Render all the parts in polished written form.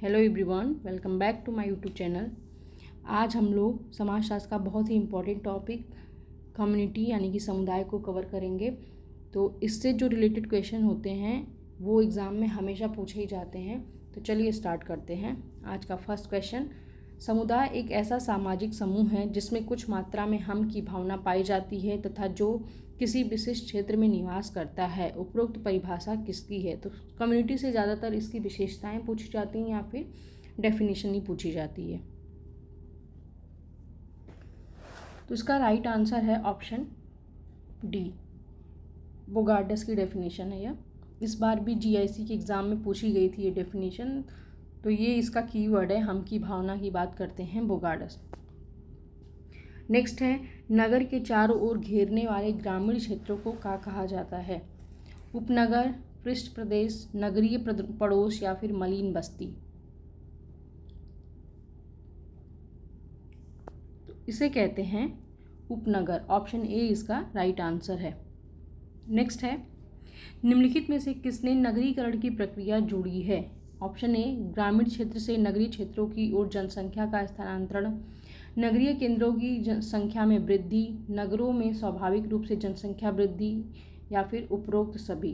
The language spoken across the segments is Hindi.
Hello everyone, welcome back to my YouTube channel. आज हम लोग समाजशास्त्र का बहुत ही इम्पोर्टेंट टॉपिक कम्युनिटी यानी कि समुदाय को कवर करेंगे। तो इससे जो रिलेटेड क्वेश्चन होते हैं वो एग्ज़ाम में हमेशा पूछे ही जाते हैं। तो चलिए स्टार्ट करते हैं। आज का फर्स्ट क्वेश्चन, समुदाय एक ऐसा सामाजिक समूह है जिसमें कुछ मात्रा में हम की भावना पाई जाती है तथा जो किसी विशिष्ट क्षेत्र में निवास करता है। उपरोक्त परिभाषा किसकी है? तो कम्युनिटी से ज़्यादातर इसकी विशेषताएं पूछी जाती हैं या फिर डेफिनेशन ही पूछी जाती है। तो इसका राइट आंसर है ऑप्शन डी, बोगार्डस की डेफिनेशन है यह। इस बार भी जीआईसी के एग्ज़ाम में पूछी गई थी ये डेफिनेशन। तो ये इसका कीवर्ड है, हम की भावना की बात करते हैं, बोगार्डस। नेक्स्ट है, नगर के चारों ओर घेरने वाले ग्रामीण क्षेत्रों को क्या कहा जाता है? उपनगर, पृष्ठ प्रदेश, नगरीय पड़ोस या फिर मलिन बस्ती। तो इसे कहते हैं उपनगर। ऑप्शन ए इसका राइट आंसर है। नेक्स्ट है, निम्नलिखित में से किसने नगरीकरण की प्रक्रिया जोड़ी है? ऑप्शन ए, ग्रामीण क्षेत्र से नगरीय क्षेत्रों की ओर जनसंख्या का स्थानांतरण, नगरीय केंद्रों की संख्या में वृद्धि, नगरों में स्वाभाविक रूप से जनसंख्या वृद्धि या फिर उपरोक्त सभी।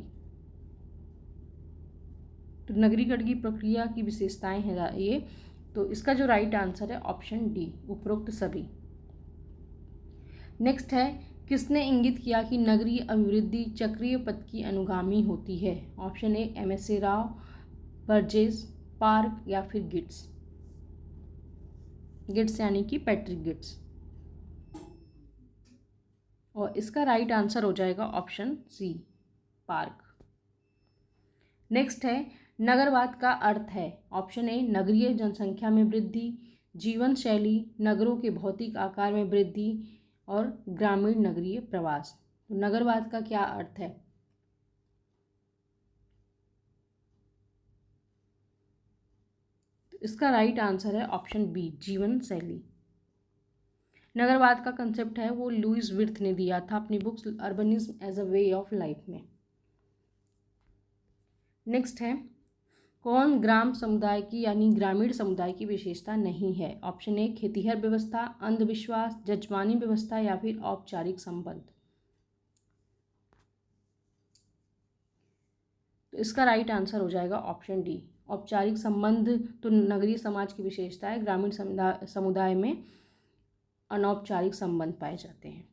तो नगरीकरण की प्रक्रिया की विशेषताएं हैं ये। तो इसका जो राइट आंसर है ऑप्शन डी, उपरोक्त सभी। नेक्स्ट है, किसने इंगित किया कि नगरीय अभिवृद्धि चक्रीय पथ की अनुगामी होती है? Option A, MSA Rao, Burgess, Park या फिर गिट्स। गिट्स यानी कि पैट्रिक गिट्स। और इसका राइट आंसर हो जाएगा ऑप्शन सी, पार्क। नेक्स्ट है, नगरवाद का अर्थ है? ऑप्शन ए, नगरीय जनसंख्या में वृद्धि, जीवन शैली, नगरों के भौतिक आकार में वृद्धि और ग्रामीण नगरीय प्रवास। तो नगरवाद का क्या अर्थ है? तो इसका राइट आंसर है ऑप्शन बी, जीवन शैली। नगरवाद का कंसेप्ट है वो लुईस विर्थ ने दिया था अपनी books urbanism as a way of life में। नेक्स्ट है, कौन ग्राम समुदाय की यानी ग्रामीण समुदाय की विशेषता नहीं है? ऑप्शन ए, खेतिहर व्यवस्था, अंधविश्वास, जजमानी व्यवस्था या फिर औपचारिक संबंध। तो इसका राइट आंसर हो जाएगा ऑप्शन डी, औपचारिक संबंध। तो नगरीय समाज की विशेषता है, ग्रामीण समुदाय में अनौपचारिक संबंध पाए जाते हैं।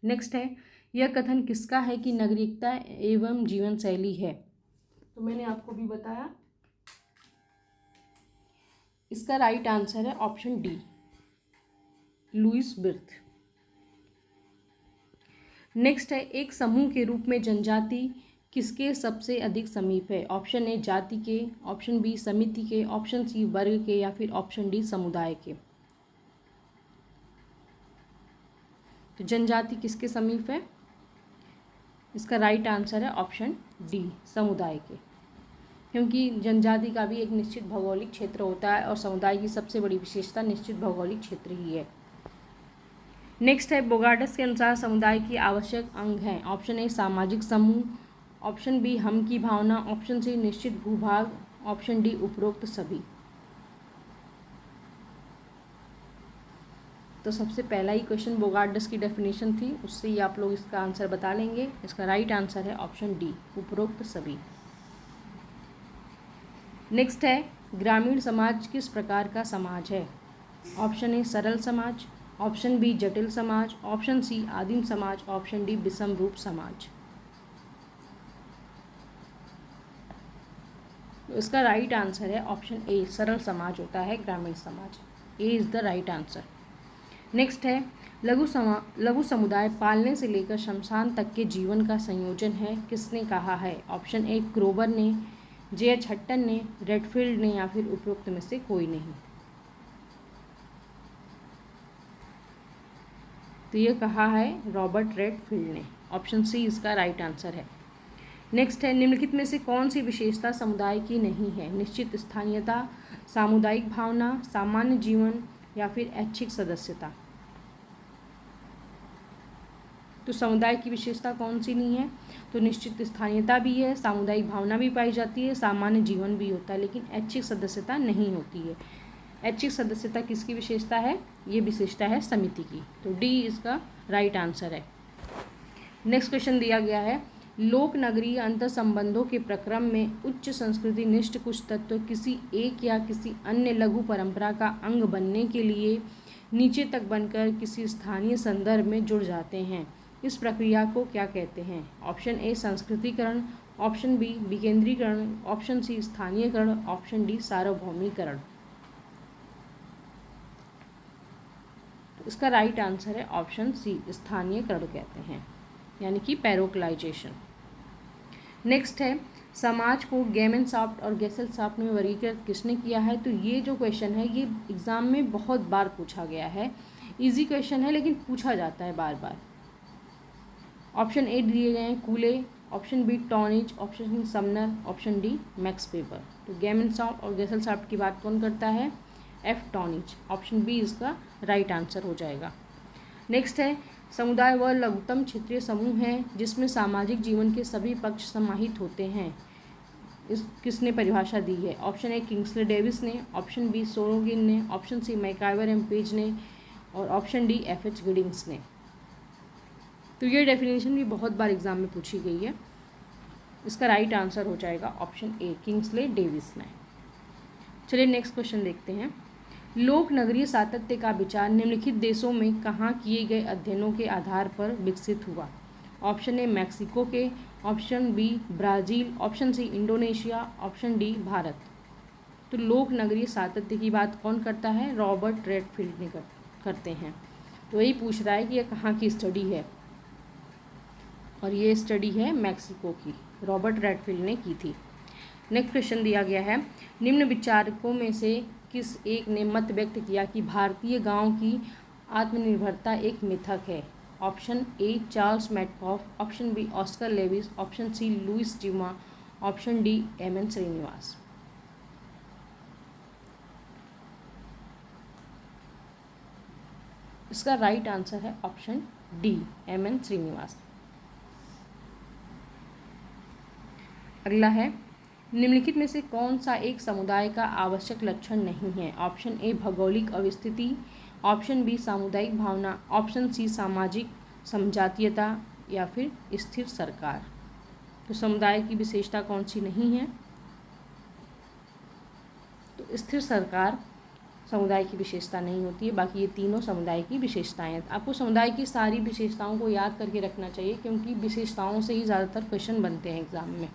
नेक्स्ट है, यह कथन किसका है कि नागरिकता एवं जीवन शैली है? तो मैंने आपको भी बताया, इसका राइट आंसर है ऑप्शन डी, लुईस विर्थ। नेक्स्ट है, एक समूह के रूप में जनजाति किसके सबसे अधिक समीप है? ऑप्शन ए, जाति के, ऑप्शन बी, समिति के, ऑप्शन सी, वर्ग के या फिर ऑप्शन डी, समुदाय के। तो जनजाति किसके समीप है? इसका राइट आंसर है ऑप्शन डी, समुदाय के, क्योंकि जनजाति का भी एक निश्चित भौगोलिक क्षेत्र होता है और समुदाय की सबसे बड़ी विशेषता निश्चित भौगोलिक क्षेत्र ही है। नेक्स्ट है, बोगार्डस के अनुसार समुदाय की आवश्यक अंग हैं? ऑप्शन ए, सामाजिक समूह, ऑप्शन बी, हम की भावना, ऑप्शन सी, निश्चित भूभाग, ऑप्शन डी, उपरोक्त सभी। तो सबसे पहला ही क्वेश्चन बोगार्डस की डेफिनेशन थी, उससे ही आप लोग इसका आंसर बता लेंगे। इसका राइट आंसर है ऑप्शन डी, उपरोक्त सभी। नेक्स्ट है, ग्रामीण समाज किस प्रकार का समाज है? ऑप्शन ए, सरल समाज, ऑप्शन बी, जटिल समाज, ऑप्शन सी, आदिम समाज, ऑप्शन डी, विषम रूप समाज। तो इसका राइट आंसर है ऑप्शन ए, सरल समाज होता है ग्रामीण समाज। A is the right answer. Next है, लघु समुदाय पालने से लेकर शमशान तक के जीवन का संयोजन है, किसने कहा है? ऑप्शन ए, क्रोबर ने, जे.एच. हट्टन ने, रेडफील्ड ने या फिर उपरोक्त में से कोई नहीं। तो ये कहा है रॉबर्ट रेडफील्ड ने। ऑप्शन सी इसका राइट आंसर है। नेक्स्ट है, निम्नलिखित में से कौन सी विशेषता समुदाय की नहीं है? निश्चित स्थानीयता, सामुदायिक भावना, सामान्य जीवन या फिर ऐच्छिक सदस्यता। तो समुदाय की विशेषता कौन सी नहीं है? तो निश्चित स्थानीयता भी है, सामुदायिक भावना भी पाई जाती है, सामान्य जीवन भी होता है, लेकिन ऐच्छिक सदस्यता नहीं होती है। ऐच्छिक सदस्यता किसकी विशेषता है? ये विशेषता है समिति की। तो डी इसका राइट आंसर है। नेक्स्ट क्वेश्चन दिया गया है, लोक नगरीय अंतर संबंधों के प्रक्रम में उच्च संस्कृति निष्ठ कुछ तत्व किसी एक या किसी अन्य लघु परंपरा का अंग बनने के लिए नीचे तक बनकर किसी स्थानीय संदर्भ में जुड़ जाते हैं। इस प्रक्रिया को क्या कहते हैं? ऑप्शन ए संस्कृतिकरण, ऑप्शन बी विकेंद्रीकरण, ऑप्शन सी स्थानीयकरण, ऑप्शन डी सार्वभौमिकरण। इसका राइट आंसर है ऑप्शन सी स्थानीयकरण कहते हैं, यानी कि पैरोक्लाइजेशन। नेक्स्ट है, समाज को गेमेनसाफ्ट और गेसेलसाफ्ट में वर्गीकृत किसने किया है? तो ये जो क्वेश्चन है ये एग्ज़ाम में बहुत बार पूछा गया है। इजी क्वेश्चन है लेकिन पूछा जाता है बार बार। ऑप्शन ए दिए गए हैं Cooley, option B Tonnies, option C Sumner, option D Max Weber. तो गेमेनसाफ्ट और गेसेलसाफ्ट की बात कौन करता है? F Tonnies. ऑप्शन बी इसका राइट आंसर हो जाएगा। नेक्स्ट है, समुदाय वह लघुतम क्षेत्रीय समूह है जिसमें सामाजिक जीवन के सभी पक्ष समाहित होते हैं। इस किसने परिभाषा दी है? ऑप्शन ए किंग्सले डेविस ने, ऑप्शन बी सोरोगिन ने, option C MacIver and Page ने, और ऑप्शन डी एफ.एच. गिडिंग्स ने। तो ये डेफिनेशन भी बहुत बार एग्जाम में पूछी गई है। इसका राइट आंसर हो जाएगा ऑप्शन ए किंग्सले डेविस ने। चलिए नेक्स्ट क्वेश्चन देखते हैं। लोक नगरीय सातत्य का विचार निम्नलिखित देशों में कहाँ किए गए अध्ययनों के आधार पर विकसित हुआ? ऑप्शन ए मैक्सिको के, option B Brazil, option C Indonesia, option D Bharat. तो लोक नगरीय सातत्य की बात कौन करता है? रॉबर्ट रेडफील्ड ने करते हैं। तो यही पूछ रहा है कि यह कहाँ की स्टडी है, और ये स्टडी है मैक्सिको की, रॉबर्ट रेडफील्ड ने की थी। नेक्स्ट क्वेश्चन दिया गया है, निम्न विचारकों में से किस एक ने मत व्यक्त किया कि भारतीय गांव की आत्मनिर्भरता एक मिथक है? Option A Charles Metcalfe, option B Oscar Lewis, option C Louis Dumont, option D M N. Srinivas. इसका राइट आंसर है ऑप्शन डी एम.एन. श्रीनिवास। अगला है, निम्नलिखित में से कौन सा एक समुदाय का आवश्यक लक्षण नहीं है? ऑप्शन ए भौगोलिक अवस्थिति, ऑप्शन बी सामुदायिक भावना, ऑप्शन सी सामाजिक समजातीयता, या फिर स्थिर सरकार। तो समुदाय की विशेषता कौन सी नहीं है? तो स्थिर सरकार समुदाय की विशेषता नहीं होती है। बाकी ये तीनों समुदाय की विशेषताएं हैं। आपको समुदाय की सारी विशेषताओं को याद करके रखना चाहिए, क्योंकि विशेषताओं से ही ज़्यादातर क्वेश्चन बनते हैं एग्जाम में।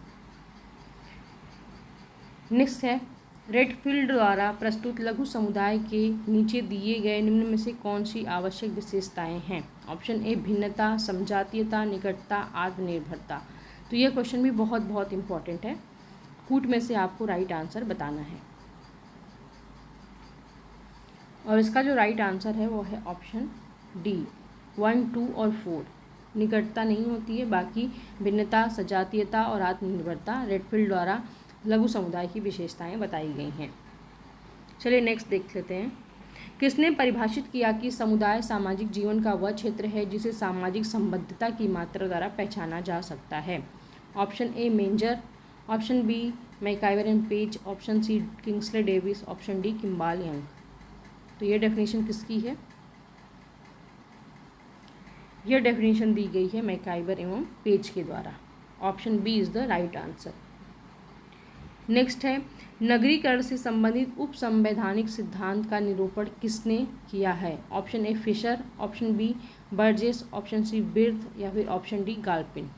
नेक्स्ट है, रेडफील्ड द्वारा प्रस्तुत लघु समुदाय के नीचे दिए गए निम्न में से कौन सी आवश्यक विशेषताएं हैं? ऑप्शन ए भिन्नता, समजातीयता, निकटता, आत्मनिर्भरता। तो यह क्वेश्चन भी बहुत बहुत इंपॉर्टेंट है। कूट में से आपको राइट आंसर बताना है, और इसका जो राइट आंसर है वो है ऑप्शन डी 1, 2 और 4। निकटता नहीं होती है, बाकी भिन्नता, सजातीयता और आत्मनिर्भरता रेडफील्ड द्वारा लघु समुदाय की विशेषताएं बताई गई हैं। चलिए नेक्स्ट देख लेते हैं। किसने परिभाषित किया कि समुदाय सामाजिक जीवन का वह क्षेत्र है जिसे सामाजिक संबद्धता की मात्रा द्वारा पहचाना जा सकता है? Option A Menger, option B MacIver and Page, option C Kingsley Davis, option D Kimball Young. तो ये डेफिनेशन किसकी है? यह डेफिनेशन दी गई है मैकाइवर एवं पेज के द्वारा। Option B is the right answer. Next है, नगरीकरण से संबंधित उप संवैधानिक सिद्धांत का निरूपण किसने किया है? Option A Fisher, option B Burgess, option C Firth, या फिर ऑप्शन डी गाल्पिन।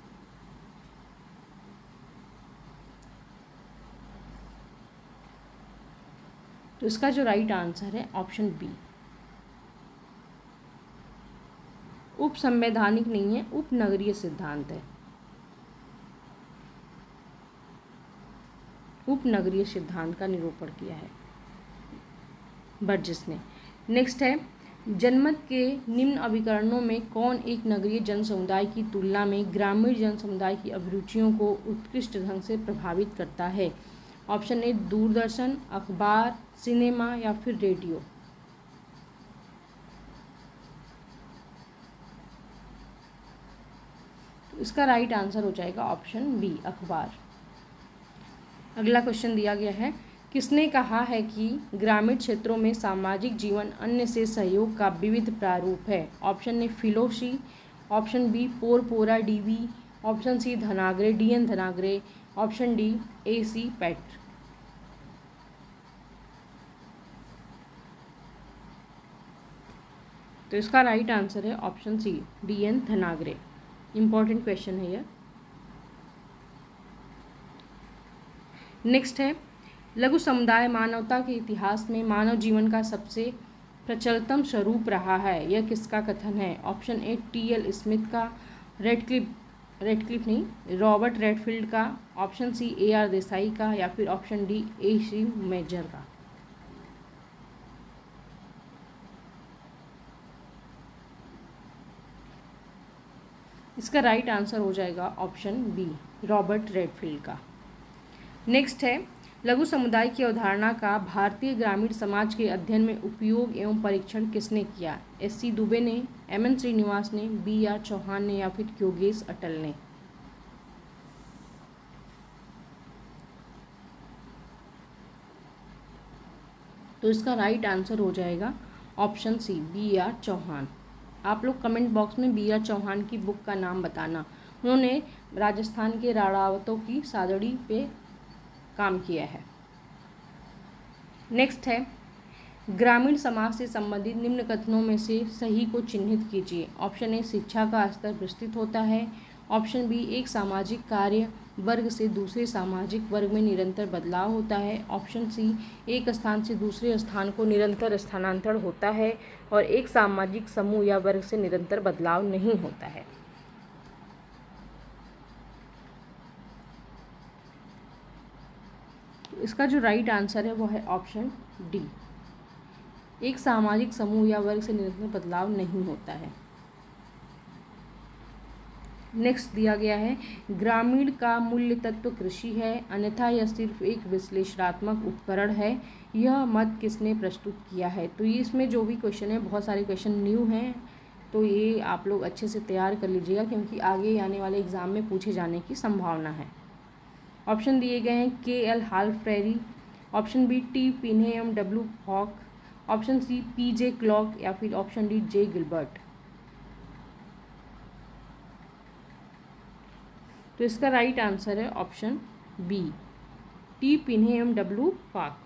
तो इसका जो राइट आंसर है ऑप्शन बी। उप संवैधानिक नहीं है, उप नगरीय सिद्धांत है, उपनगरीय सिद्धांत का निरूपण किया है बर्जेस ने। नेक्स्ट है, जनमत के निम्न अभिकरणों में कौन एक नगरीय जन समुदाय की तुलना में ग्रामीण जन समुदाय की अभिरुचियों को उत्कृष्ट ढंग से प्रभावित करता है? ऑप्शन ए दूरदर्शन, अखबार, सिनेमा, या फिर रेडियो। इसका राइट आंसर हो जाएगा ऑप्शन बी, अखबार। अगला क्वेश्चन दिया गया है, किसने कहा है कि ग्रामीण क्षेत्रों में सामाजिक जीवन अन्य से सहयोग का विविध प्रारूप है? ऑप्शन ए फिलोशी, ऑप्शन बी पोरपोरा D V, option C Dhanagare D N Dhanagare, option D AC पैट। तो इसका राइट आंसर है option C DN Dhanagare. Important question है यह। नेक्स्ट है, लघु समुदाय मानवता के इतिहास में मानव जीवन का सबसे प्रचलतम स्वरूप रहा है, यह किसका कथन है? ऑप्शन ए TL स्मिथ का, रेडक्लिफ नहीं, रॉबर्ट रेडफील्ड का, ऑप्शन सी AR देसाई का, या फिर ऑप्शन डी AC मेजर का। इसका राइट आंसर हो जाएगा ऑप्शन बी, रॉबर्ट रेडफील्ड का। नेक्स्ट है, लघु समुदाय की अवधारणा का भारतीय ग्रामीण समाज के अध्ययन में उपयोग एवं परीक्षण किसने किया? SC दुबे ने, MN श्रीनिवास ने, BR चौहान ने, या फिर योगेश अटल ने? तो इसका राइट आंसर हो जाएगा ऑप्शन सी, BR चौहान। आप लोग कमेंट बॉक्स में BR चौहान की बुक का नाम बताना। उन्होंने राजस्थान के राणावतों की सादड़ी पे काम किया है। नेक्स्ट है, ग्रामीण समाज से संबंधित निम्न कथनों में से सही को चिन्हित कीजिए। ऑप्शन ए शिक्षा का स्तर विस्तृत होता है, ऑप्शन बी एक सामाजिक कार्य वर्ग से दूसरे सामाजिक वर्ग में निरंतर बदलाव होता है, ऑप्शन सी एक स्थान से दूसरे स्थान को निरंतर स्थानांतरण होता है, और एक सामाजिक समूह या वर्ग से निरंतर बदलाव नहीं होता है। इसका जो राइट आंसर है वो है ऑप्शन डी, एक सामाजिक समूह या वर्ग से निरंतर बदलाव नहीं होता है। नेक्स्ट दिया गया है, ग्रामीण का मूल्य तत्व कृषि है, अन्यथा यह सिर्फ एक विश्लेषणात्मक उपकरण है, यह मत किसने प्रस्तुत किया है? तो ये इसमें जो भी क्वेश्चन है, बहुत सारे क्वेश्चन न्यू हैं, तो ये आप लोग अच्छे से तैयार कर लीजिएगा, क्योंकि आगे आने वाले एग्ज़ाम में पूछे जाने की संभावना है। ऑप्शन दिए गए हैं KL हाल्फ्रेरी, ऑप्शन बी T पिन्हे एवं W हॉक, ऑप्शन सी PJ क्लॉक, या फिर ऑप्शन डी J गिलबर्ट। तो इसका राइट आंसर है ऑप्शन बी, T पिन्हे एवं W हॉक।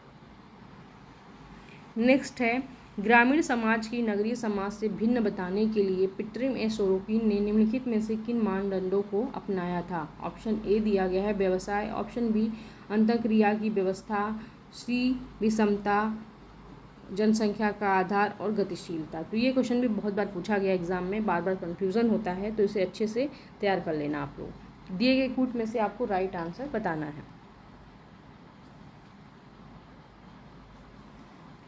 नेक्स्ट है, ग्रामीण समाज की नगरीय समाज से भिन्न बताने के लिए पिटरिम ए सोरोकिन ने निम्नलिखित में से किन मानदंडों को अपनाया था? ऑप्शन ए दिया गया है व्यवसाय, ऑप्शन बी अंतःक्रिया की व्यवस्था, सी विषमता, जनसंख्या का आधार, और गतिशीलता। तो ये क्वेश्चन भी बहुत बार पूछा गया एग्जाम में, बार बार कन्फ्यूज़न होता है, तो इसे अच्छे से तैयार कर लेना आप लोग। दिए गए कूट में से आपको राइट आंसर बताना है,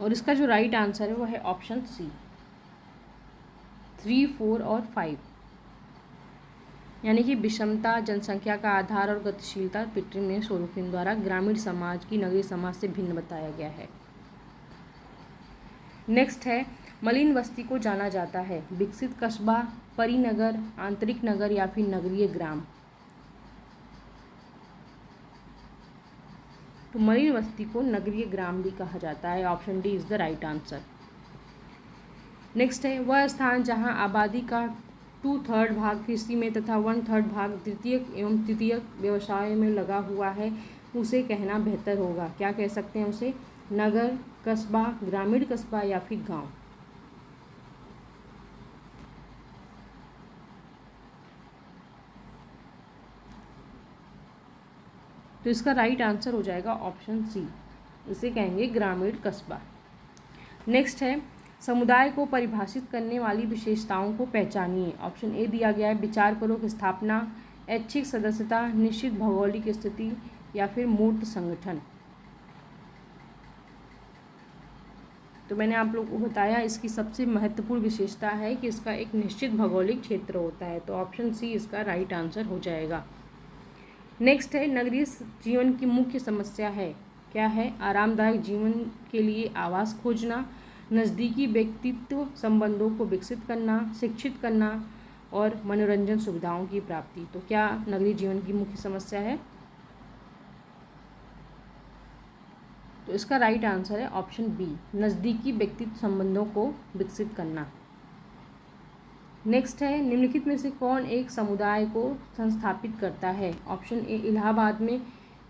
और इसका जो राइट आंसर है वो है ऑप्शन सी, 3, 4 और 5, यानी कि विषमता, जनसंख्या का आधार और गतिशीलता पिटरिम ए सोरोकिन द्वारा ग्रामीण समाज की नगरीय समाज से भिन्न बताया गया है। नेक्स्ट है, मलिन बस्ती को जाना जाता है विकसित कस्बा, परिनगर, आंतरिक नगर, या फिर नगरीय ग्राम? तो मलिन बस्ती को नगरीय ग्राम भी कहा जाता है, option D is the right answer. Next है, वह स्थान जहां आबादी का 2/3 भाग कृषि में तथा 1/3 भाग द्वितीयक एवं तृतीयक व्यवसाय में लगा हुआ है, उसे कहना बेहतर होगा। क्या कह सकते हैं उसे? नगर, कस्बा, ग्रामीण कस्बा, या फिर गांव? तो इसका राइट आंसर हो जाएगा ऑप्शन सी, इसे कहेंगे ग्रामीण कस्बा। नेक्स्ट है, समुदाय को परिभाषित करने वाली विशेषताओं को पहचानिए। ऑप्शन ए दिया गया है विचारपूर्वक स्थापना, ऐच्छिक सदस्यता, निश्चित भौगोलिक स्थिति, या फिर मूर्त संगठन। तो मैंने आप लोगों को बताया इसकी सबसे महत्वपूर्ण विशेषता है कि इसका एक निश्चित भौगोलिक क्षेत्र होता है, तो ऑप्शन सी इसका राइट आंसर हो जाएगा। नेक्स्ट है, नगरीय जीवन की मुख्य समस्या है, क्या है? आरामदायक जीवन के लिए आवास खोजना, नज़दीकी व्यक्तित्व संबंधों को विकसित करना, शिक्षित करना, और मनोरंजन सुविधाओं की प्राप्ति। तो क्या नगरीय जीवन की मुख्य समस्या है? तो इसका राइट आंसर है ऑप्शन बी, नज़दीकी व्यक्तित्व संबंधों को विकसित करना। नेक्स्ट है, निम्नलिखित में से कौन एक समुदाय को संस्थापित करता है? ऑप्शन ए, इलाहाबाद में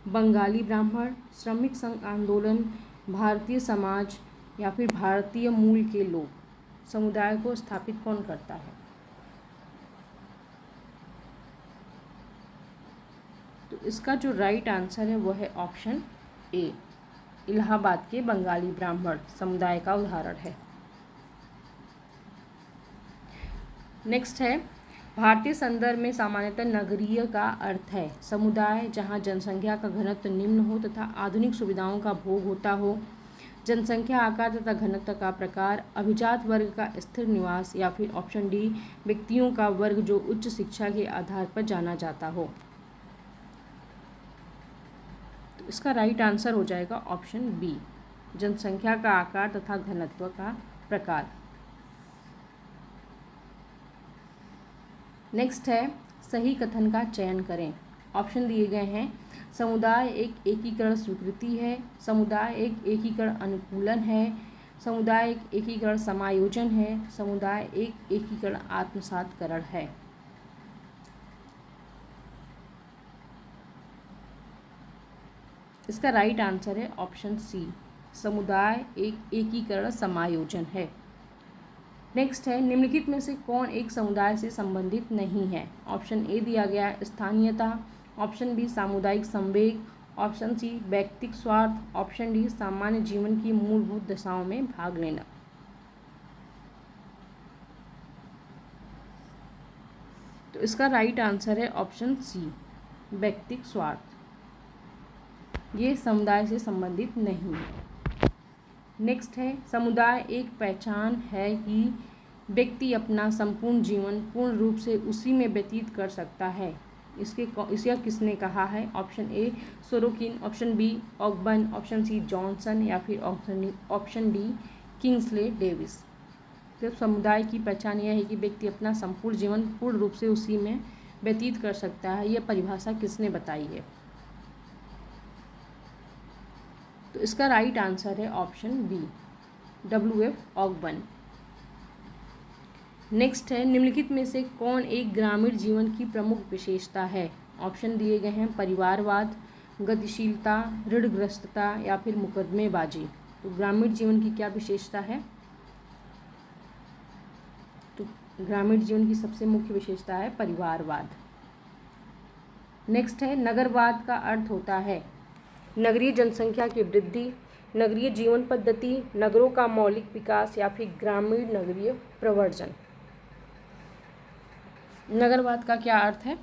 बंगाली ब्राह्मण, श्रमिक संघ आंदोलन, भारतीय समाज या फिर भारतीय मूल के लोग। समुदाय को स्थापित कौन करता है? तो इसका जो राइट आंसर है वो है ऑप्शन ए, इलाहाबाद के बंगाली ब्राह्मण समुदाय का उदाहरण है। नेक्स्ट है, भारतीय संदर्भ में सामान्यतः नगरीय का अर्थ है समुदाय जहां जनसंख्या का घनत्व निम्न हो तथा आधुनिक सुविधाओं का भोग होता हो, जनसंख्या आकार तथा घनत्व का प्रकार, अभिजात वर्ग का स्थिर निवास, या फिर ऑप्शन डी, व्यक्तियों का वर्ग जो उच्च शिक्षा के आधार पर जाना जाता हो। तो इसका राइट आंसर हो जाएगा ऑप्शन बी, जनसंख्या का आकार तथा घनत्व का प्रकार। नेक्स्ट है, सही कथन का चयन करें। ऑप्शन दिए गए हैं, समुदाय एक एकीकरण स्वीकृति है, समुदाय एक एकीकरण अनुकूलन है, समुदाय एक एकीकरण समायोजन है, समुदाय एक एकीकरण आत्मसातकरण है। इसका राइट आंसर है ऑप्शन सी, समुदाय एक एकीकरण समायोजन है। नेक्स्ट है, निम्नलिखित में से कौन एक समुदाय से संबंधित नहीं है? ऑप्शन ए दिया गया है स्थानीयता, ऑप्शन बी सामुदायिक संवेग, ऑप्शन सी व्यक्तिगत स्वार्थ, ऑप्शन डी सामान्य जीवन की मूलभूत दशाओं में भाग लेना। तो इसका राइट आंसर है ऑप्शन सी, व्यक्तिगत स्वार्थ। ये समुदाय से संबंधित नहीं है। नेक्स्ट है, समुदाय एक पहचान है कि व्यक्ति अपना संपूर्ण जीवन पूर्ण रूप से उसी में व्यतीत कर सकता है। इसका किसने कहा है? Option A Sorokin, option B Ogburn, option C Johnson, या फिर ऑप्शन डी किंग्सले डेविस। तो समुदाय की पहचान यह है कि व्यक्ति अपना संपूर्ण जीवन पूर्ण रूप से उसी में व्यतीत कर सकता है। यह परिभाषा किसने बताई है? तो इसका राइट आंसर है ऑप्शन बी, WF ऑकबर्न। नेक्स्ट है, निम्नलिखित में से कौन एक ग्रामीण जीवन की प्रमुख विशेषता है? ऑप्शन दिए गए हैं परिवारवाद, गतिशीलता, ऋणग्रस्तता, या फिर मुकदमेबाजी। तो ग्रामीण जीवन की क्या विशेषता है? तो ग्रामीण जीवन की सबसे मुख्य विशेषता है परिवारवाद। नेक्स्ट है, नगरवाद का अर्थ होता है नगरीय जनसंख्या की वृद्धि, नगरीय जीवन पद्धति, नगरों का मौलिक विकास, या फिर ग्रामीण नगरीय प्रवर्जन। नगरवाद का क्या अर्थ है?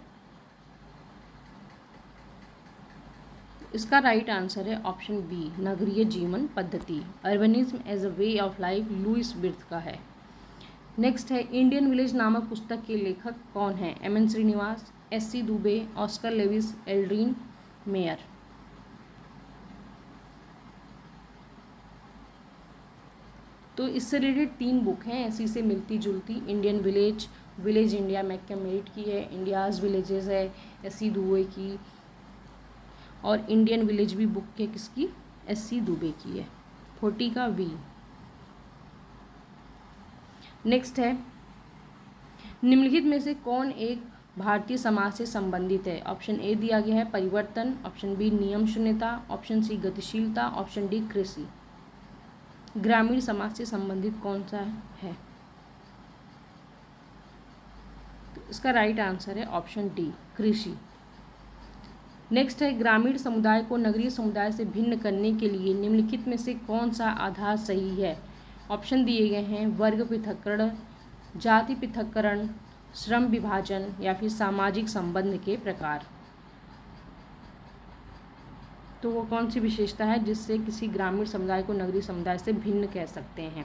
इसका राइट आंसर है ऑप्शन बी, नगरीय जीवन पद्धति। Urbanism as a way of life Louis Wirth का है। नेक्स्ट है, इंडियन विलेज नामक पुस्तक के लेखक कौन हैं? MN Srinivas, SC Dube, Oscar Lewis, Adrian Mayer. तो इससे रिलेटेड 3 बुक हैं ऐसी से मिलती जुलती। इंडियन विलेज, विलेज इंडिया मैकमेरिट की है, इंडियाज़ विलेजेस है SC दुबे की, और इंडियन विलेज भी बुक है किसकी? SC दुबे की है, 40 का V। नेक्स्ट है, निम्नलिखित में से कौन एक भारतीय समाज से संबंधित है? ऑप्शन ए दिया गया है परिवर्तन, ऑप्शन बी नियम शून्यता, ऑप्शन सी गतिशीलता, ऑप्शन डी कृषि। ग्रामीण समाज से संबंधित कौन सा है? तो इसका राइट आंसर है ऑप्शन डी, कृषि। नेक्स्ट है, ग्रामीण समुदाय को नगरीय समुदाय से भिन्न करने के लिए निम्नलिखित में से कौन सा आधार सही है? ऑप्शन दिए गए हैं वर्ग पृथक्करण, जाति पृथक्करण, श्रम विभाजन, या फिर सामाजिक संबंध के प्रकार। तो वो कौन सी विशेषता है जिससे किसी ग्रामीण समुदाय को नगरीय समुदाय से भिन्न कह सकते हैं?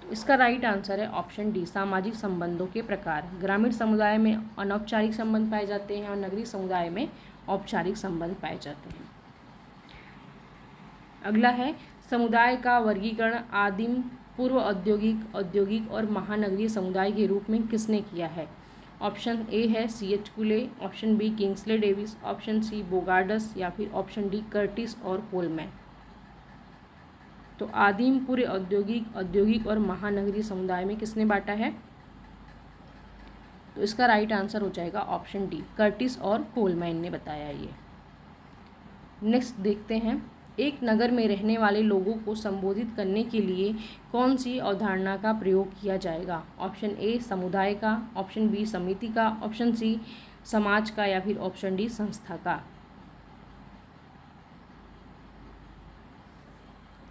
तो इसका राइट आंसर है ऑप्शन डी, सामाजिक संबंधों के प्रकार। ग्रामीण समुदाय में अनौपचारिक संबंध पाए जाते हैं और नगरीय समुदाय में औपचारिक संबंध पाए जाते हैं। अगला है, समुदाय का वर्गीकरण आदिम पूर्व औद्योगिक, औद्योगिक और महानगरीय समुदाय के रूप में किसने किया है? ऑप्शन ए है C.H. Cooley, option B Kingsley Davis, option C Bogardus या फिर ऑप्शन डी कर्टिस और कोलमैन। तो आदिम पूर्व औद्योगिक, औद्योगिक और महानगरीय समुदाय में किसने बांटा है? तो इसका राइट आंसर हो जाएगा ऑप्शन डी, कर्टिस और कोलमैन ने बताया ये। नेक्स्ट देखते हैं, एक नगर में रहने वाले लोगों को संबोधित करने के लिए कौन सी अवधारणा का प्रयोग किया जाएगा? ऑप्शन ए समुदाय का, ऑप्शन बी समिति का, ऑप्शन सी समाज का या फिर ऑप्शन डी संस्था का।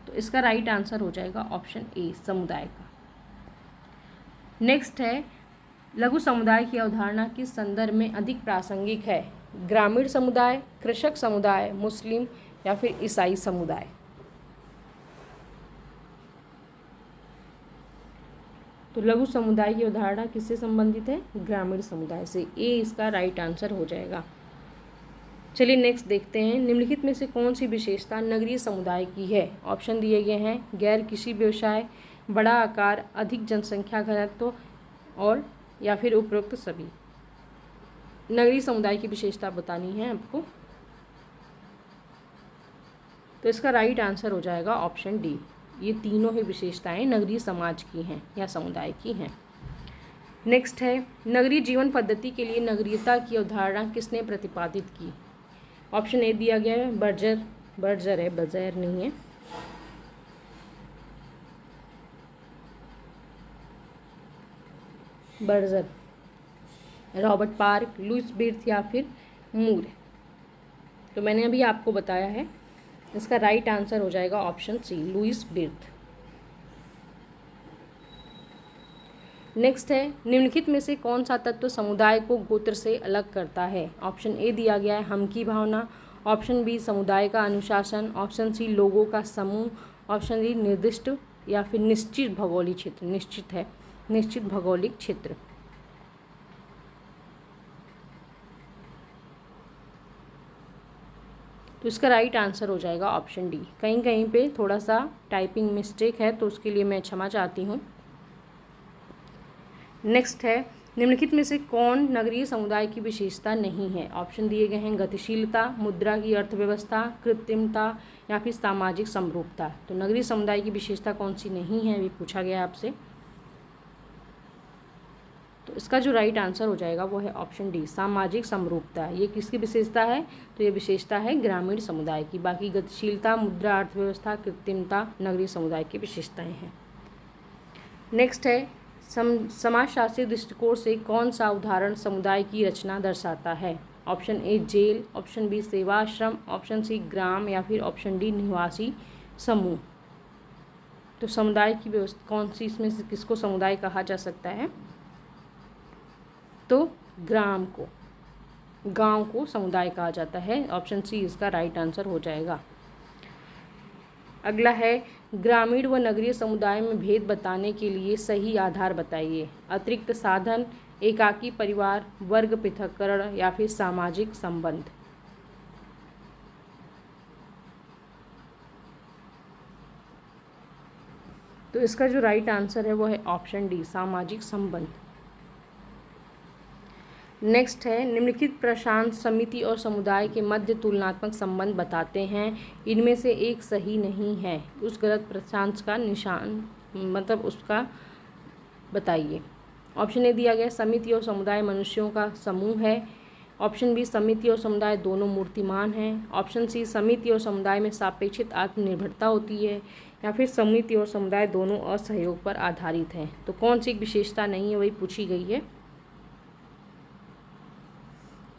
तो इसका राइट आंसर हो जाएगा ऑप्शन ए समुदाय का। नेक्स्ट है, लघु समुदाय की अवधारणा किस संदर्भ में अधिक प्रासंगिक है? ग्रामीण समुदाय, कृषक समुदाय, मुस्लिम या फिर ईसाई समुदाय। तो लघु समुदाय की अवधारणा किससे संबंधित है? ग्रामीण समुदाय से। ए इसका राइट आंसर हो जाएगा। चलिए नेक्स्ट देखते हैं, निम्नलिखित में से कौन सी विशेषता नगरीय समुदाय की है? ऑप्शन दिए गए हैं, गैर कृषि व्यवसाय, बड़ा आकार, अधिक जनसंख्या घनत्व और या फिर उपरोक्त सभी। नगरीय समुदाय की विशेषता बतानी है आपको। तो इसका राइट आंसर हो जाएगा ऑप्शन डी, ये तीनों ही विशेषताएं नगरीय समाज की हैं या समुदाय की हैं। नेक्स्ट है, नगरीय जीवन पद्धति के लिए नगरीयता की अवधारणा किसने प्रतिपादित की? ऑप्शन ए दिया गया है बर्जर, बर्जर है, बजैर नहीं है। बर्जर, रॉबर्ट पार्क, लुईस बिर्थ या फिर मूर। तो मैंने अभी आपको बताया है, इसका राइट आंसर हो जाएगा ऑप्शन सी लुईस बिर्थ। नेक्स्ट है, निम्नलिखित में से कौन सा तत्व समुदाय को गोत्र से अलग करता है? ऑप्शन ए दिया गया है हम की भावना, ऑप्शन बी समुदाय का अनुशासन, ऑप्शन सी लोगों का समूह, ऑप्शन डी निर्दिष्ट या फिर निश्चित भौगोलिक क्षेत्र। निश्चित है, निश्चित भौगोलिक क्षेत्र। तो इसका राइट आंसर हो जाएगा ऑप्शन डी। कहीं कहीं पे थोड़ा सा टाइपिंग मिस्टेक है तो उसके लिए मैं क्षमा चाहती हूँ। नेक्स्ट है, निम्नलिखित में से कौन नगरीय समुदाय की विशेषता नहीं है? ऑप्शन दिए गए हैं गतिशीलता, मुद्रा की अर्थव्यवस्था, कृत्रिमता या फिर सामाजिक समरूपता। तो नगरीय समुदाय की विशेषता कौन सी नहीं है अभी पूछा गया आपसे। तो इसका जो राइट आंसर हो जाएगा वो है ऑप्शन डी सामाजिक समरूपता। ये किसकी विशेषता है? तो ये विशेषता है ग्रामीण समुदाय की। बाकी गतिशीलता, मुद्रा, अर्थव्यवस्था, कृत्रिमता नगरीय समुदाय की विशेषताएं हैं। नेक्स्ट है, समाजशास्त्रीय दृष्टिकोण से कौन सा उदाहरण समुदाय की रचना दर्शाता है? Option A jail, option B सेवाश्रम, ऑप्शन सी ग्राम या फिर ऑप्शन डी निवासी समूह। तो समुदाय की व्यवस्था कौन सी, इसमें से किसको समुदाय कहा जा सकता है? तो ग्राम को, गांव को समुदाय कहा जाता है। ऑप्शन सी इसका राइट आंसर हो जाएगा। अगला है, ग्रामीण व नगरीय समुदाय में भेद बताने के लिए सही आधार बताइए। अतिरिक्त साधन, एकाकी परिवार, वर्ग पृथक्करण या फिर सामाजिक संबंध। तो इसका जो राइट आंसर है वो है ऑप्शन डी सामाजिक संबंध। नेक्स्ट है, निम्नलिखित प्रशांत समिति और समुदाय के मध्य तुलनात्मक संबंध बताते हैं, इनमें से एक सही नहीं है। उस गलत प्रशांत का निशान मतलब उसका बताइए। ऑप्शन ए दिया गया समिति और समुदाय मनुष्यों का समूह है, ऑप्शन बी समिति और समुदाय दोनों मूर्तिमान हैं, ऑप्शन सी समिति और समुदाय में सापेक्षित आत्मनिर्भरता होती है, या फिर समिति और समुदाय दोनों असहयोग पर आधारित हैं। तो कौन सी विशेषता नहीं है वही पूछी गई है।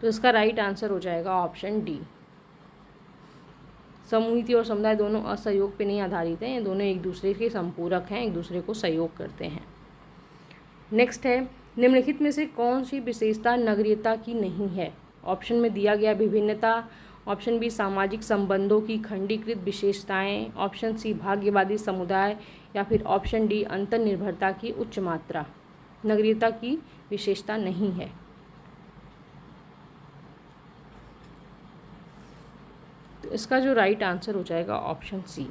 तो इसका राइट आंसर हो जाएगा ऑप्शन डी समिति और समुदाय दोनों असहयोग पे नहीं आधारित हैं, ये दोनों एक दूसरे के संपूरक हैं, एक दूसरे को सहयोग करते हैं। नेक्स्ट है, निम्नलिखित में से कौन सी विशेषता नगरीयता की नहीं है? ऑप्शन में दिया गया विभिन्नता, ऑप्शन बी सामाजिक संबंधों की खंडीकृत विशेषताएं, ऑप्शन सी भाग्यवादी समुदाय या फिर ऑप्शन डी अंतर्निर्भरता की उच्च मात्रा। नगरीयता की विशेषता नहीं है। तो इसका जो राइट आंसर हो जाएगा ऑप्शन सी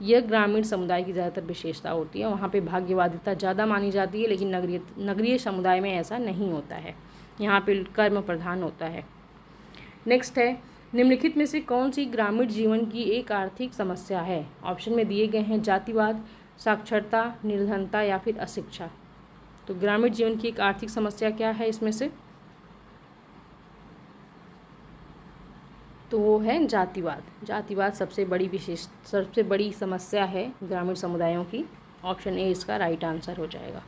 यह ग्रामीण समुदाय की ज़्यादातर विशेषता होती है। वहाँ पे भाग्यवादिता ज़्यादा मानी जाती है, लेकिन नगरीय समुदाय में ऐसा नहीं होता है। यहाँ पे कर्म प्रधान होता है। नेक्स्ट है, निम्नलिखित में से कौन सी ग्रामीण जीवन की एक आर्थिक समस्या है? ऑप्शन में दिए गए हैं जातिवाद, साक्षरता, निर्धनता या फिर अशिक्षा। तो ग्रामीण जीवन की एक आर्थिक समस्या क्या है इसमें से? तो वो है जातिवाद। जातिवाद सबसे बड़ी समस्या है ग्रामीण समुदायों की। ऑप्शन ए इसका राइट आंसर हो जाएगा।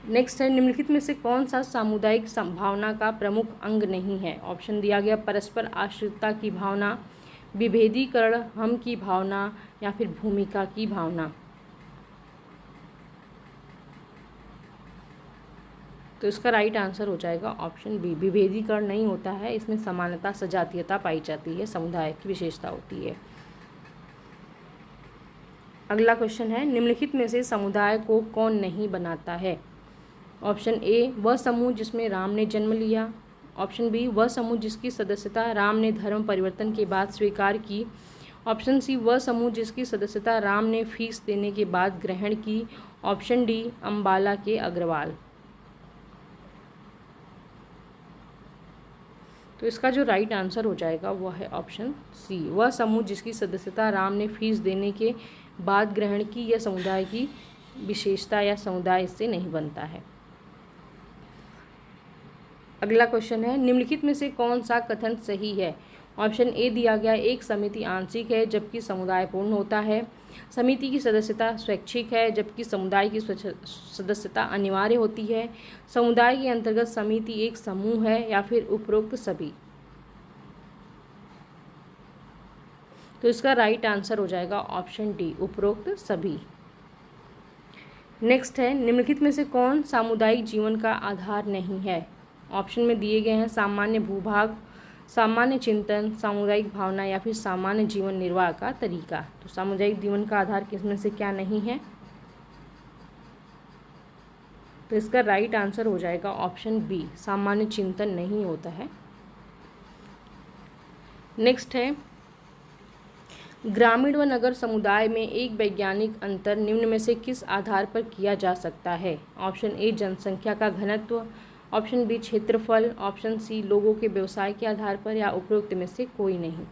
नेक्स्ट है, निम्नलिखित में से कौन सा सामुदायिक भावना का प्रमुख अंग नहीं है? ऑप्शन दिया गया परस्पर आश्रितता की भावना, विभेदीकरण, हम की भावना या फिर भूमिका की भावना। तो इसका राइट आंसर हो जाएगा ऑप्शन बी, विभेदीकरण नहीं होता है। इसमें समानता, सजातीयता पाई जाती है, समुदाय की विशेषता होती है। अगला क्वेश्चन है, निम्नलिखित में से समुदाय को कौन नहीं बनाता है? ऑप्शन ए, वह समूह जिसमें राम ने जन्म लिया। ऑप्शन बी, वह समूह जिसकी सदस्यता राम ने धर्म परिवर्तन के बाद स्वीकार की। ऑप्शन सी, वह समूह जिसकी सदस्यता राम ने फीस देने के बाद ग्रहण की। ऑप्शन डी, अम्बाला के अग्रवाल। तो इसका जो राइट आंसर हो जाएगा वो है ऑप्शन सी, वह समूह जिसकी सदस्यता राम ने फीस देने के बाद ग्रहण की। यह समुदाय की विशेषता या समुदाय इससे नहीं बनता है। अगला क्वेश्चन है, निम्नलिखित में से कौन सा कथन सही है? ऑप्शन ए दिया गया, एक समिति आंशिक है जबकि समुदाय पूर्ण होता है। समिति की सदस्यता स्वैच्छिक है जबकि समुदाय की सदस्यता अनिवार्य होती है। समुदाय के अंतर्गत समिति एक समूह है या फिर उपरोक्त सभी। तो इसका राइट आंसर हो जाएगा ऑप्शन डी, उपरोक्त सभी। नेक्स्ट है, निम्नलिखित में से कौन सामुदायिक जीवन का आधार नहीं है? ऑप्शन में दिए गए हैं सामान्य भूभाग, सामान्य चिंतन, सामुदायिक भावना या फिर सामान्य जीवन निर्वाह का तरीका। तो सामुदायिक जीवन का आधार किसमें से क्या नहीं है? तो इसका राइट आंसर हो जाएगा ऑप्शन बी, सामान्य चिंतन नहीं होता है। नेक्स्ट है, ग्रामीण व नगर समुदाय में एक वैज्ञानिक अंतर निम्न में से किस आधार पर किया जा सकता है? ऑप्शन ए, जनसंख्या का घनत्व। ऑप्शन बी, क्षेत्रफल। ऑप्शन सी, लोगों के व्यवसाय के आधार पर, या उपरोक्त में से कोई नहीं।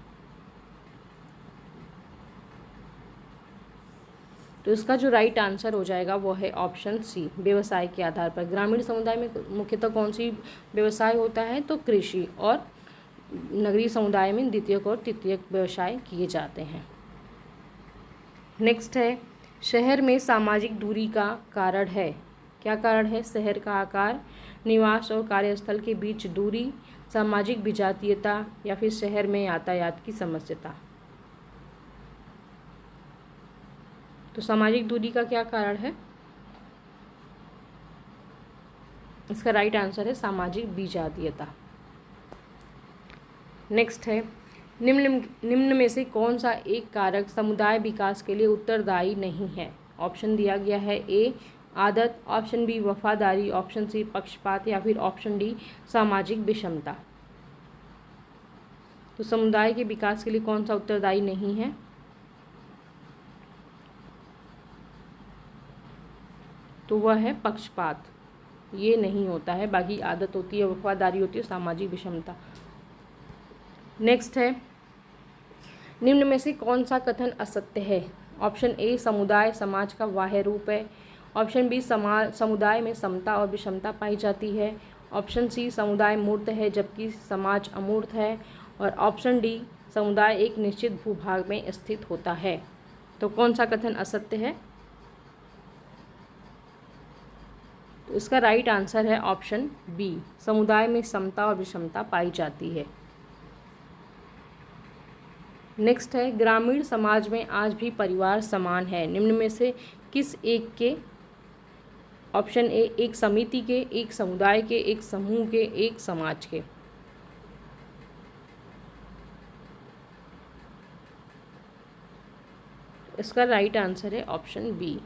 तो इसका जो राइट आंसर हो जाएगा वो है ऑप्शन सी, व्यवसाय के आधार पर। ग्रामीण समुदाय में मुख्यतः कौन सी व्यवसाय होता है? तो कृषि, और नगरीय समुदाय में द्वितीयक और तृतीयक व्यवसाय किए जाते हैं। नेक्स्ट है, शहर में सामाजिक दूरी का कारण है। क्या कारण है? शहर का आकार, निवास और कार्यस्थल के बीच दूरी, सामाजिक विजातीयता या फिर शहर में यातायात की समस्या। तो सामाजिक दूरी का क्या कारण है? इसका राइट आंसर है सामाजिक विजातीयता। नेक्स्ट है, निम्न में से कौन सा एक कारक समुदाय विकास के लिए उत्तरदायी नहीं है? ऑप्शन दिया गया है ए, आदत। ऑप्शन बी, वफादारी। ऑप्शन सी, पक्षपात या फिर ऑप्शन डी, सामाजिक विषमता। तो समुदाय के विकास के लिए कौन सा उत्तरदायी नहीं है? तो वह है पक्षपात, ये नहीं होता है। बाकी आदत होती है, वफादारी होती है, सामाजिक विषमता। नेक्स्ट है, निम्न में से कौन सा कथन असत्य है? ऑप्शन ए, समुदाय समाज का बाह्य रूप है। ऑप्शन बी, समुदाय में समता और विषमता पाई जाती है। ऑप्शन सी, समुदाय मूर्त है जबकि समाज अमूर्त है। और ऑप्शन डी, समुदाय एक निश्चित भूभाग में स्थित होता है। तो कौन सा कथन असत्य है? तो इसका राइट आंसर है ऑप्शन बी, समुदाय में समता और विषमता पाई जाती है। नेक्स्ट है, ग्रामीण समाज में आज भी परिवार समान है। निम्न में से किस एक के? ऑप्शन ए, एक समिति के, एक समुदाय के, एक समूह के, एक समाज के। इसका राइट आंसर है ऑप्शन बी।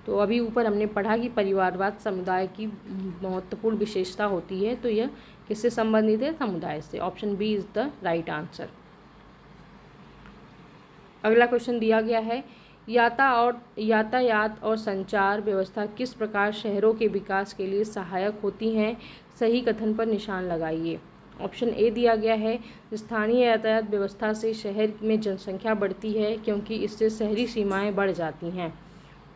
तो अभी ऊपर हमने पढ़ा कि परिवारवाद समुदाय की महत्वपूर्ण विशेषता होती है, तो यह किससे संबंधित है? समुदाय से। Option B is the right answer. अगला क्वेश्चन दिया गया है, यातायात और संचार व्यवस्था किस प्रकार शहरों के विकास के लिए सहायक होती हैं, सही कथन पर निशान लगाइए। ऑप्शन ए दिया गया है, स्थानीय यातायात व्यवस्था से शहर में जनसंख्या बढ़ती है क्योंकि इससे शहरी सीमाएं बढ़ जाती हैं।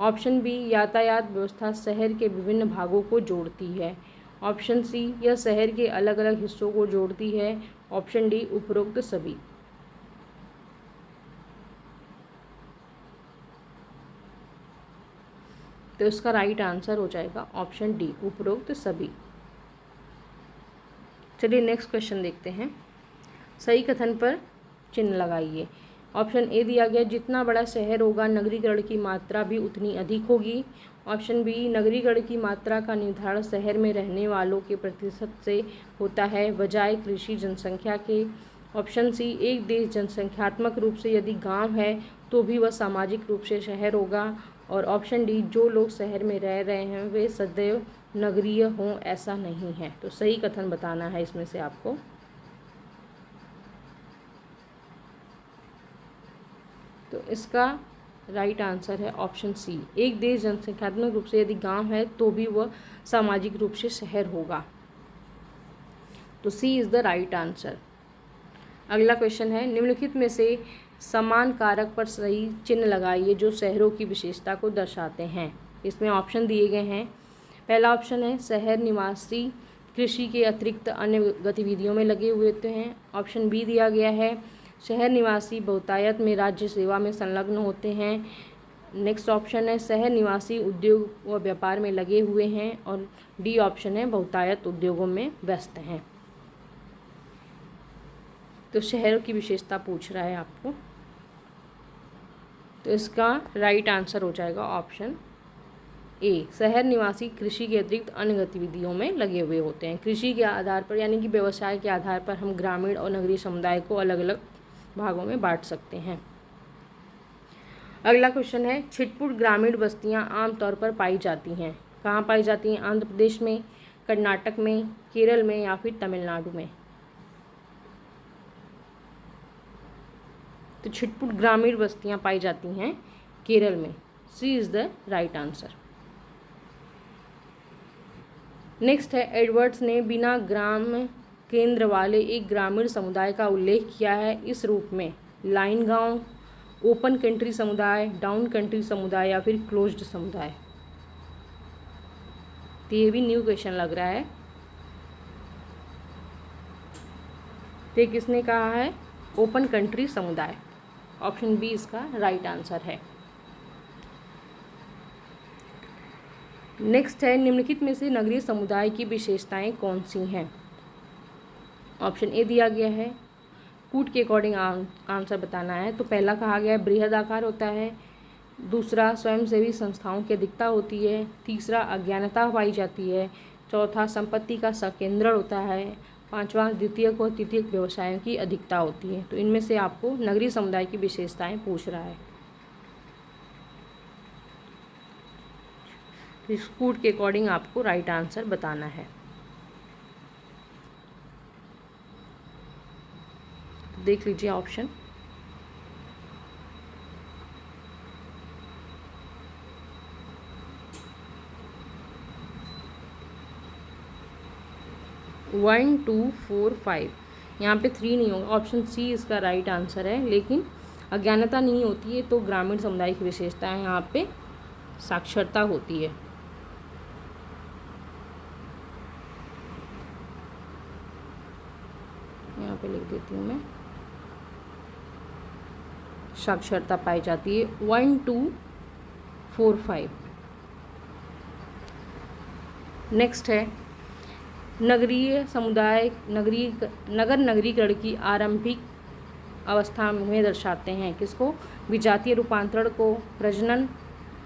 ऑप्शन बी, यातायात व्यवस्था शहर के विभिन्न भागों को जोड़ती है। ऑप्शन सी, यह शहर के अलग अलग हिस्सों को जोड़ती है। ऑप्शन डी, उपरोक्त सभी। तो इसका राइट आंसर हो जाएगा ऑप्शन डी, उपरोक्त सभी। चलिए नेक्स्ट क्वेश्चन देखते हैं। सही कथन पर चिन्ह लगाइए। ऑप्शन ए दिया गया, जितना बड़ा शहर होगा नगरीकरण की मात्रा भी उतनी अधिक होगी। ऑप्शन बी, नगरीकरण की मात्रा का निर्धारण शहर में रहने वालों के प्रतिशत से होता है बजाय कृषि जनसंख्या के। ऑप्शन सी, एक देश जनसंख्यात्मक रूप से यदि गांव है तो भी वह सामाजिक रूप से शहर होगा। और ऑप्शन डी, जो लोग शहर में रह रहे हैं वे सदैव नगरीय हों ऐसा नहीं है। तो सही कथन बताना है इसमें से आपको। तो इसका राइट आंसर है ऑप्शन सी, एक देश जनसंख्यात्मक रूप से यदि गांव है तो भी वह सामाजिक रूप से शहर होगा। तो सी इज़ द राइट आंसर। अगला क्वेश्चन है, निम्नलिखित में से समान कारक पर सही चिन्ह लगाइए जो शहरों की विशेषता को दर्शाते हैं। इसमें ऑप्शन दिए गए हैं। पहला ऑप्शन है, शहर निवासी कृषि के अतिरिक्त अन्य गतिविधियों में लगे हुए होते हैं। ऑप्शन बी दिया गया है, शहर निवासी बहुतायत में राज्य सेवा में संलग्न होते हैं। नेक्स्ट ऑप्शन है, शहर निवासी उद्योग व व्यापार में लगे हुए हैं। और डी ऑप्शन है, बहुतायत उद्योगों में व्यस्त हैं। तो शहरों की विशेषता पूछ रहा है आपको, तो इसका राइट आंसर हो जाएगा ऑप्शन ए, शहर निवासी कृषि के अतिरिक्त अन्य गतिविधियों में लगे हुए होते हैं। कृषि के आधार पर यानी कि व्यवसाय के आधार पर हम ग्रामीण और नगरीय समुदाय को अलग अलग भागों में बांट सकते हैं। अगला क्वेश्चन है, छिटपुट ग्रामीण बस्तियां आमतौर पर पाई जाती हैं। कहाँ पाई जाती हैं? आंध्र प्रदेश में, कर्नाटक में, केरल में या फिर तमिलनाडु में। तो छिटपुट ग्रामीण बस्तियां पाई जाती हैं केरल में। C is the right answer. Next है, एडवर्ड्स ने बिना ग्राम केंद्र वाले एक ग्रामीण समुदाय का उल्लेख किया है इस रूप में: लाइन गांव, ओपन कंट्री समुदाय, डाउन कंट्री समुदाय या फिर क्लोज्ड समुदाय। तो ये भी न्यू क्वेश्चन लग रहा है। तो किसने कहा है? ओपन कंट्री समुदाय। ऑप्शन बी इसका राइट आंसर है। नेक्स्ट है, निम्नलिखित में से नगरीय समुदाय की विशेषताएं कौन सी हैं? ऑप्शन ए दिया गया है, कूट के अकॉर्डिंग आंसर बताना है। तो पहला कहा गया है बृहद आकार होता है। दूसरा, स्वयंसेवी संस्थाओं की अधिकता होती है। तीसरा, अज्ञानता पाई जाती है। चौथा, संपत्ति का संकेंद्रण होता है। पांचवा, द्वितीयक और तृतीयक व्यवसायों की अधिकता होती है। तो इनमें से आपको नगरीय समुदाय की विशेषताएं पूछ रहा है। इस कूट के अकॉर्डिंग आपको राइट आंसर बताना है। तो देख लीजिए ऑप्शन। वन, 2, 4, 5 यहाँ पे 3 नहीं होगा। ऑप्शन सी इसका राइट आंसर है, लेकिन अज्ञानता नहीं होती है तो ग्रामीण समुदाय की विशेषता है, यहाँ पे साक्षरता होती है। यहाँ पे लिख देती हूँ मैं, साक्षरता पाई जाती है। 1, 2, 4, 5। नेक्स्ट है, नगरीय समुदाय नगर नगरीकरण की आरंभिक अवस्था में दर्शाते हैं किसको? विजातीय रूपांतरण को, प्रजनन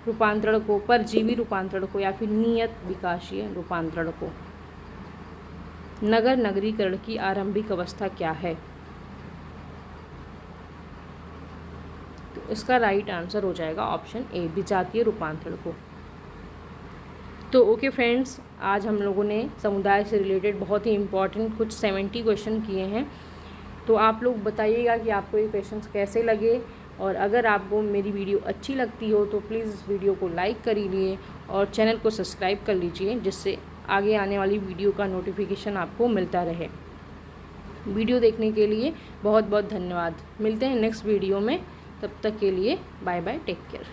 रूपांतरण को, परजीवी रूपांतरण को या फिर नियत विकासीय रूपांतरण को। नगर नगरीकरण की आरंभिक अवस्था क्या है? तो इसका राइट आंसर हो जाएगा ऑप्शन ए, विजातीय रूपांतरण को। तो ओके फ्रेंड्स, आज हम लोगों ने समुदाय से रिलेटेड बहुत ही इम्पॉर्टेंट कुछ 70 क्वेश्चन किए हैं। तो आप लोग बताइएगा कि आपको ये क्वेश्चंस कैसे लगे और अगर आपको मेरी वीडियो अच्छी लगती हो तो प्लीज़ इस वीडियो को लाइक कर लीजिए और चैनल को सब्सक्राइब कर लीजिए, जिससे आगे आने वाली वीडियो का नोटिफिकेशन आपको मिलता रहे। वीडियो देखने के लिए बहुत बहुत धन्यवाद। मिलते हैं नेक्स्ट वीडियो में, तब तक के लिए बाय बाय, टेक केयर।